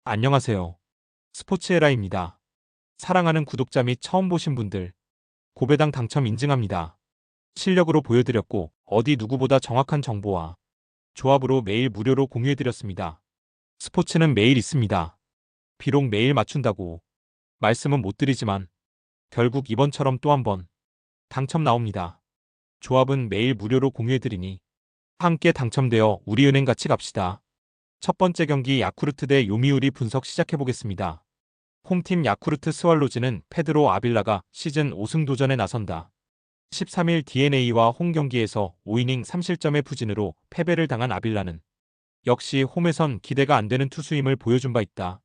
안녕하세요. 스포츠에라입니다. 사랑하는 구독자 및 처음 보신 분들, 고배당 당첨 인증합니다. 실력으로 보여드렸고, 어디 누구보다 정확한 정보와 조합으로 매일 무료로 공유해드렸습니다. 스포츠는 매일 있습니다. 비록 매일 맞춘다고 말씀은 못 드리지만, 결국 이번처럼 또 한 번 당첨 나옵니다. 조합은 매일 무료로 공유해드리니, 함께 당첨되어 우리은행 같이 갑시다. 첫 번째 경기 야쿠르트 대 요미우리 분석 시작해보겠습니다. 홈팀 야쿠르트 스왈로즈는 페드로 아빌라가 시즌 5승 도전에 나선다. 13일 DeNA와 홈 경기에서 5이닝 3실점의 부진으로 패배를 당한 아빌라는 역시 홈에선 기대가 안 되는 투수임을 보여준 바 있다.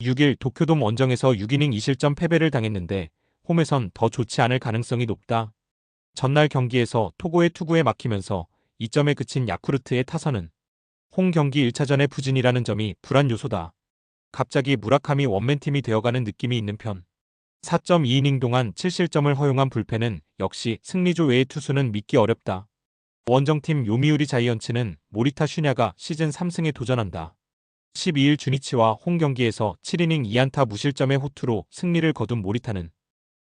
6일 도쿄돔 원정에서 6이닝 2실점 패배를 당했는데 홈에선 더 좋지 않을 가능성이 높다. 전날 경기에서 토고의 투구에 막히면서 2점에 그친 야쿠르트의 타선은 홈 경기 1차전의 부진이라는 점이 불안 요소다. 갑자기 무라카미 원맨팀이 되어가는 느낌이 있는 편. 4.2이닝 동안 7실점을 허용한 불펜은 역시 승리조 외의 투수는 믿기 어렵다. 원정팀 요미우리 자이언츠는 모리타 슈냐가 시즌 3승에 도전한다. 12일 주니치와 홈 경기에서 7이닝 2안타 무실점의 호투로 승리를 거둔 모리타는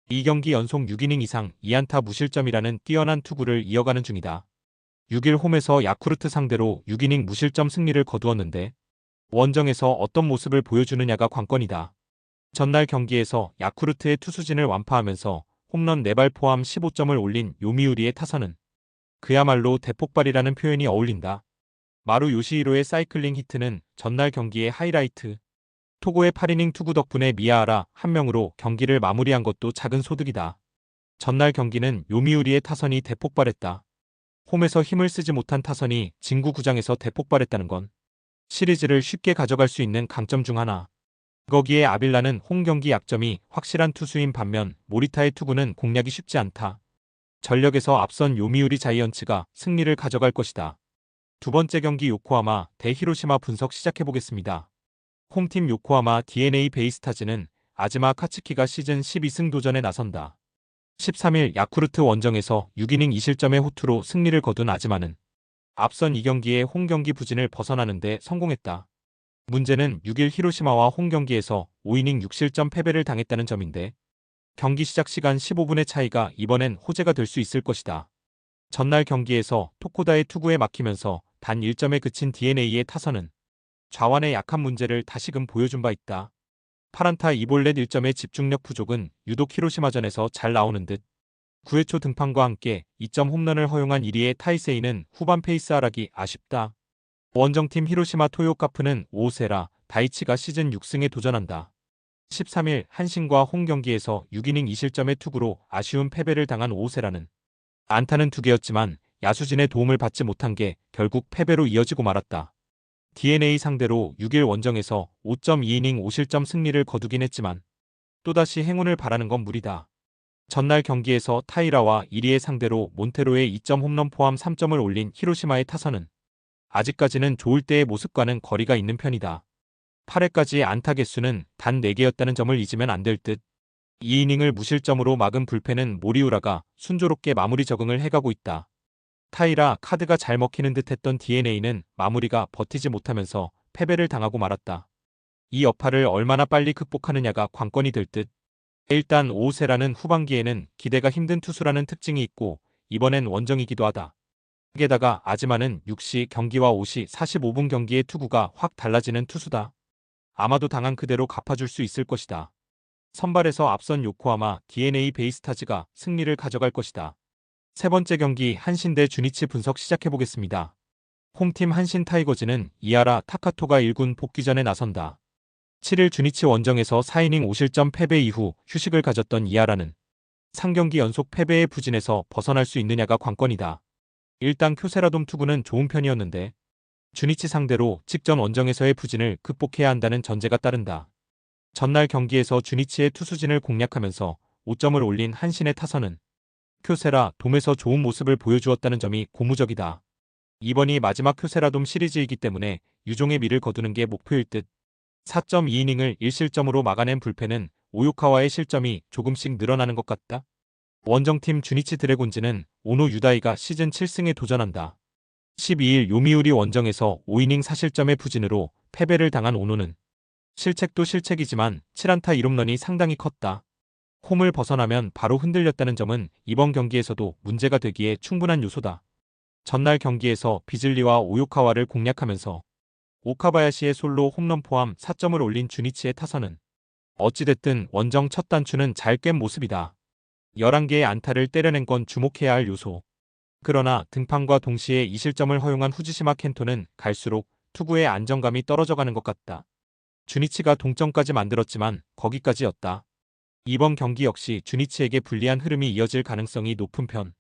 2경기 연속 6이닝 이상 2안타 무실점이라는 뛰어난 투구를 이어가는 중이다. 6일 홈에서 야쿠르트 상대로 6이닝 무실점 승리를 거두었는데 원정에서 어떤 모습을 보여주느냐가 관건이다. 전날 경기에서 야쿠르트의 투수진을 완파하면서 홈런 4발 포함 15점을 올린 요미우리의 타선은 그야말로 대폭발이라는 표현이 어울린다. 마루 요시히로의 사이클링 히트는 전날 경기의 하이라이트. 토고의 8이닝 투구 덕분에 미야하라 한 명으로 경기를 마무리한 것도 작은 소득이다. 전날 경기는 요미우리의 타선이 대폭발했다. 홈에서 힘을 쓰지 못한 타선이 진구 구장에서 대폭발했다는 건 시리즈를 쉽게 가져갈 수 있는 강점 중 하나. 거기에 아빌라는 홈 경기 약점이 확실한 투수인 반면 모리타의 투구는 공략이 쉽지 않다. 전력에서 앞선 요미우리 자이언츠가 승리를 가져갈 것이다. 두 번째 경기 요코하마 대 히로시마 분석 시작해보겠습니다. 홈팀 요코하마 DeNA 베이스타즈는 아즈마 카츠키가 시즌 12승 도전에 나선다. 13일 야쿠르트 원정에서 6이닝 2실점의 호투로 승리를 거둔 아즈마는 앞선 2경기의 홈 경기 부진을 벗어나는데 성공했다. 문제는 6일 히로시마와 홈 경기에서 5이닝 6실점 패배를 당했다는 점인데 경기 시작 시간 15분의 차이가 이번엔 호재가 될 수 있을 것이다. 전날 경기에서 토코다의 투구에 막히면서 단 1점에 그친 DeNA의 타선은 좌완의 약한 문제를 다시금 보여준 바 있다. 8안타 2볼넷 1점의 집중력 부족은 유독 히로시마전에서 잘 나오는 듯 9회 초 등판과 함께 2점 홈런을 허용한 1위의 타이세이는 후반 페이스 하락이 아쉽다. 원정팀 히로시마 토요카프는 오세라 다이치가 시즌 6승에 도전한다. 13일 한신과 홈 경기에서 6이닝 2실점의 투구로 아쉬운 패배를 당한 오세라는 안타는 2개였지만 야수진의 도움을 받지 못한 게 결국 패배로 이어지고 말았다. DeNA 상대로 6일 원정에서 5.2이닝 5실점 승리를 거두긴 했지만 또다시 행운을 바라는 건 무리다. 전날 경기에서 타이라와 1위의 상대로 몬테로의 2점 홈런 포함 3점을 올린 히로시마의 타선은 아직까지는 좋을 때의 모습과는 거리가 있는 편이다. 8회까지 안타 개수는 단 4개였다는 점을 잊으면 안 될 듯. 2이닝을 무실점으로 막은 불펜은 모리우라가 순조롭게 마무리 적응을 해가고 있다. 타이라 카드가 잘 먹히는 듯 했던 DeNA는 마무리가 버티지 못하면서 패배를 당하고 말았다. 이 여파를 얼마나 빨리 극복하느냐가 관건이 될 듯. 일단 오세라는 후반기에는 기대가 힘든 투수라는 특징이 있고 이번엔 원정이기도 하다. 게다가 아즈마는 6시 경기와 5시 45분 경기의 투구가 확 달라지는 투수다. 아마도 당한 그대로 갚아줄 수 있을 것이다. 선발에서 앞선 요코하마 DeNA 베이스타즈가 승리를 가져갈 것이다. 세 번째 경기 한신 대 주니치 분석 시작해보겠습니다. 홈팀 한신 타이거즈는 이하라 타카토가 1군 복귀전에 나선다. 7일 주니치 원정에서 4이닝 5실점 패배 이후 휴식을 가졌던 이하라는 3경기 연속 패배의 부진에서 벗어날 수 있느냐가 관건이다. 일단 쿄세라돔 투구는 좋은 편이었는데 주니치 상대로 직전 원정에서의 부진을 극복해야 한다는 전제가 따른다. 전날 경기에서 주니치의 투수진을 공략하면서 5점을 올린 한신의 타선은 쿄세라 돔에서 좋은 모습을 보여주었다는 점이 고무적이다. 이번이 마지막 쿄세라돔 시리즈이기 때문에 유종의 미를 거두는 게 목표일 듯. 4.2이닝을 1실점으로 막아낸 불펜은 오요카와의 실점이 조금씩 늘어나는 것 같다. 원정팀 주니치 드래곤즈는 오노 유다이가 시즌 7승에 도전한다. 12일 요미우리 원정에서 5이닝 4실점의 부진으로 패배를 당한 오노는 실책도 실책이지만 7안타 1홈런이 상당히 컸다. 홈을 벗어나면 바로 흔들렸다는 점은 이번 경기에서도 문제가 되기에 충분한 요소다. 전날 경기에서 비즐리와 오요카와를 공략하면서 오카바야시의 솔로 홈런 포함 4점을 올린 주니치의 타선은 어찌됐든 원정 첫 단추는 잘 꿰은 모습이다. 11개의 안타를 때려낸 건 주목해야 할 요소. 그러나 등판과 동시에 2실점을 허용한 후지시마 켄토는 갈수록 투구의 안정감이 떨어져가는 것 같다. 주니치가 동점까지 만들었지만 거기까지였다. 이번 경기 역시 주니치에게 불리한 흐름이 이어질 가능성이 높은 편.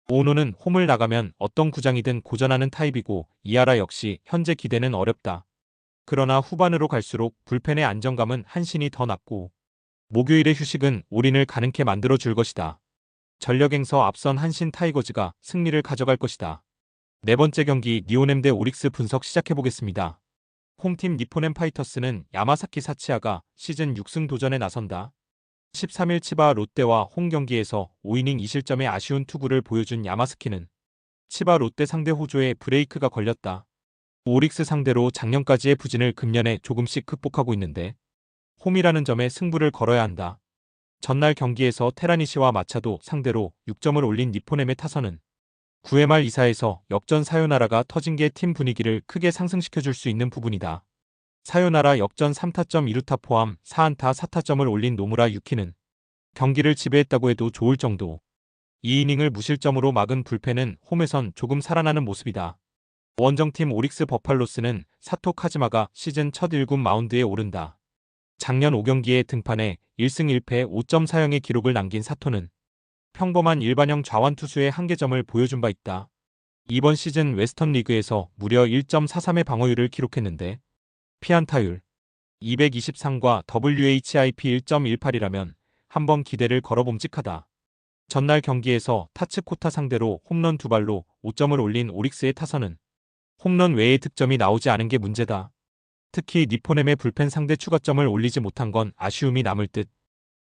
오노는 홈을 나가면 어떤 구장이든 고전하는 타입이고 이하라 역시 현재 기대는 어렵다. 그러나 후반으로 갈수록 불펜의 안정감은 한신이 더 낮고 목요일의 휴식은 올인을 가능케 만들어줄 것이다. 전력행서 앞선 한신 타이거즈가 승리를 가져갈 것이다. 네 번째 경기 니오넴 대 오릭스 분석 시작해보겠습니다. 홈팀 니포넴 파이터스는 야마사키 사치아가 시즌 6승 도전에 나선다. 13일 치바 롯데와 홈 경기에서 5이닝 2실점의 아쉬운 투구를 보여준 야마스키는 치바 롯데 상대 호조에 브레이크가 걸렸다. 오릭스 상대로 작년까지의 부진을 금년에 조금씩 극복하고 있는데 홈이라는 점에 승부를 걸어야 한다. 전날 경기에서 테라니시와 마차도 상대로 6점을 올린 니포넴의 타선은 9회 말 2사에서 역전 사요나라가 터진 게 팀 분위기를 크게 상승시켜줄 수 있는 부분이다. 사요나라 역전 3타점 2루타 포함 4안타 4타점을 올린 노무라 유키는 경기를 지배했다고 해도 좋을 정도. 2이닝을 무실점으로 막은 불펜은 홈에선 조금 살아나는 모습이다. 원정팀 오릭스 버팔로스는 사토 카즈마가 시즌 첫 1군 마운드에 오른다. 작년 5경기에 등판해 1승 1패 5.40의 기록을 남긴 사토는 평범한 일반형 좌완 투수의 한계점을 보여준 바 있다. 이번 시즌 웨스턴 리그에서 무려 1.43의 방어율을 기록했는데 피안타율 223과 WHIP 1.18이라면 한번 기대를 걸어봄직하다. 전날 경기에서 타츠코타 상대로 홈런 2발로 5점을 올린 오릭스의 타선은 홈런 외의 득점이 나오지 않은 게 문제다. 특히 니포넴의 불펜 상대 추가점을 올리지 못한 건 아쉬움이 남을 듯.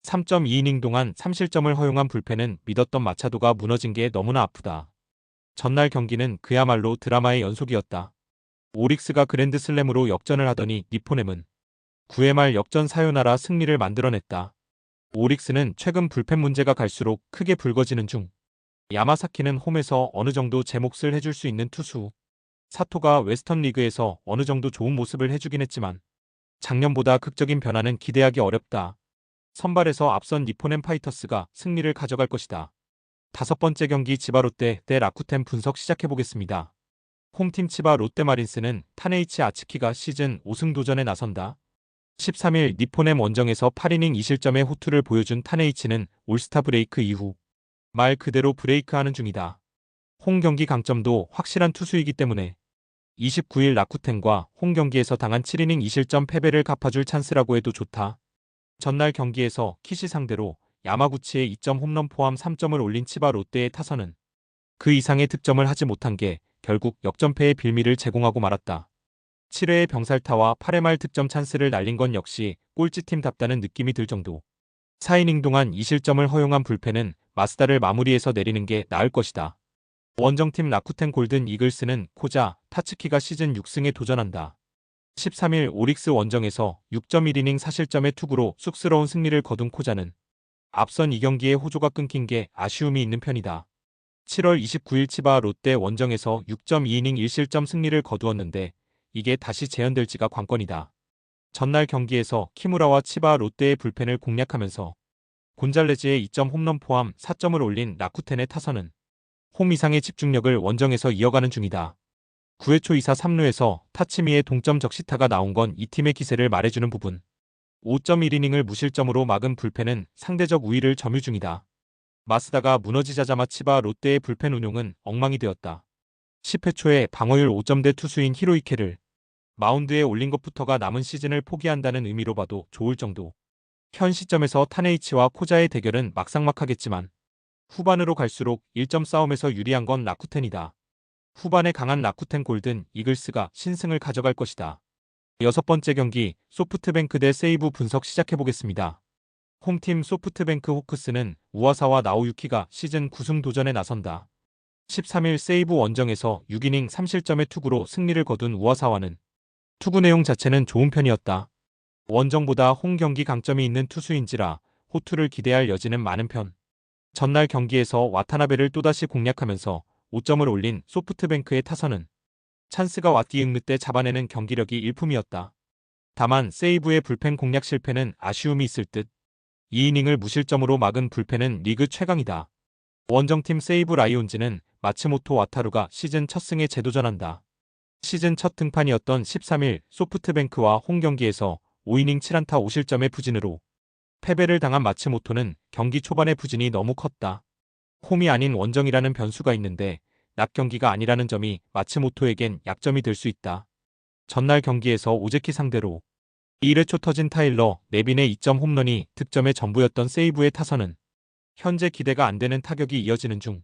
3.2이닝 동안 3실점을 허용한 불펜은 믿었던 마차도가 무너진 게 너무나 아프다. 전날 경기는 그야말로 드라마의 연속이었다. 오릭스가 그랜드슬램으로 역전을 하더니 니포넴은 9회 말 역전 사요나라 승리를 만들어냈다. 오릭스는 최근 불펜 문제가 갈수록 크게 불거지는 중. 야마사키는 홈에서 어느 정도 제 몫을 해줄 수 있는 투수. 사토가 웨스턴 리그에서 어느 정도 좋은 모습을 해주긴 했지만 작년보다 극적인 변화는 기대하기 어렵다. 선발에서 앞선 니포넴 파이터스가 승리를 가져갈 것이다. 다섯 번째 경기 치바 롯데 대 라쿠텐 분석 시작해보겠습니다. 홈팀 치바 롯데마린스는 타네이치 아츠키가 시즌 5승 도전에 나선다. 13일 니포넴 원정에서 8이닝 2실점의 호투를 보여준 타네이치는 올스타 브레이크 이후 말 그대로 브레이크하는 중이다. 홈 경기 강점도 확실한 투수이기 때문에 29일 라쿠텐과 홈 경기에서 당한 7이닝 2실점 패배를 갚아줄 찬스라고 해도 좋다. 전날 경기에서 키시 상대로 야마구치의 2점 홈런 포함 3점을 올린 치바 롯데의 타선은 그 이상의 득점을 하지 못한 게 결국 역전패의 빌미를 제공하고 말았다. 7회의 병살타와 8회 말 득점 찬스를 날린 건 역시 꼴찌팀답다는 느낌이 들 정도. 4이닝 동안 2실점을 허용한 불펜은 마스다를 마무리해서 내리는 게 나을 것이다. 원정팀 라쿠텐 골든 이글스는 코자, 타츠키가 시즌 6승에 도전한다. 13일 오릭스 원정에서 6.1이닝 4실점의 투구로 쑥스러운 승리를 거둔 코자는 앞선 2경기에 호조가 끊긴 게 아쉬움이 있는 편이다. 7월 29일 치바 롯데 원정에서 6.2이닝 1실점 승리를 거두었는데 이게 다시 재현될지가 관건이다. 전날 경기에서 키무라와 치바 롯데의 불펜을 공략하면서 곤잘레즈의 2점 홈런 포함 4점을 올린 라쿠텐의 타선은 홈 이상의 집중력을 원정에서 이어가는 중이다. 9회 초 2사 3루에서 타치미의 동점 적시타가 나온 건 이 팀의 기세를 말해주는 부분. 5.1이닝을 무실점으로 막은 불펜은 상대적 우위를 점유 중이다. 마스다가 무너지자마자 치바 롯데의 불펜 운용은 엉망이 되었다. 10회 초에 방어율 5점대 투수인 히로이케를 마운드에 올린 것부터가 남은 시즌을 포기한다는 의미로 봐도 좋을 정도. 현 시점에서 타네이치와 코자의 대결은 막상막하겠지만 후반으로 갈수록 1점 싸움에서 유리한 건 라쿠텐이다. 후반에 강한 라쿠텐 골든 이글스가 신승을 가져갈 것이다. 여섯 번째 경기 소프트뱅크 대 세이브 분석 시작해보겠습니다. 홈팀 소프트뱅크 호크스는 우와사와 나오유키가 시즌 9승 도전에 나선다. 13일 세이브 원정에서 6이닝 3실점의 투구로 승리를 거둔 우와사와는 투구 내용 자체는 좋은 편이었다. 원정보다 홈 경기 강점이 있는 투수인지라 호투를 기대할 여지는 많은 편. 전날 경기에서 와타나베를 또다시 공략하면서 5점을 올린 소프트뱅크의 타선은 찬스가 왔디응느 때 잡아내는 경기력이 일품이었다. 다만 세이브의 불펜 공략 실패는 아쉬움이 있을 듯. 2이닝을 무실점으로 막은 불펜은 리그 최강이다. 원정팀 세이브 라이온즈는 마츠모토 와타루가 시즌 첫 승에 재도전한다. 시즌 첫 등판이었던 13일 소프트뱅크와 홈 경기에서 5이닝 7안타 5실점의 부진으로 패배를 당한 마츠모토는 경기 초반의 부진이 너무 컸다. 홈이 아닌 원정이라는 변수가 있는데 낮 경기가 아니라는 점이 마츠모토에겐 약점이 될 수 있다. 전날 경기에서 오제키 상대로 1회 초 터진 타일러 네빈의 2점 홈런이 득점의 전부였던 세이브의 타선은 현재 기대가 안 되는 타격이 이어지는 중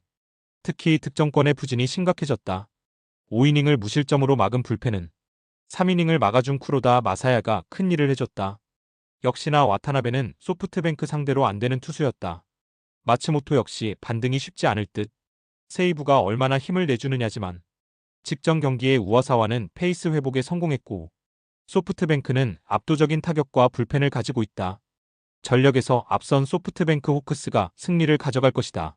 특히 득점권의 부진이 심각해졌다. 5이닝을 무실점으로 막은 불펜은 3이닝을 막아준 쿠로다 마사야가 큰 일을 해줬다. 역시나 와타나베는 소프트뱅크 상대로 안 되는 투수였다. 마츠모토 역시 반등이 쉽지 않을 듯. 세이브가 얼마나 힘을 내주느냐지만 직전 경기의 우와사와는 페이스 회복에 성공했고 소프트뱅크는 압도적인 타격과 불펜을 가지고 있다. 전력에서 앞선 소프트뱅크 호크스가 승리를 가져갈 것이다.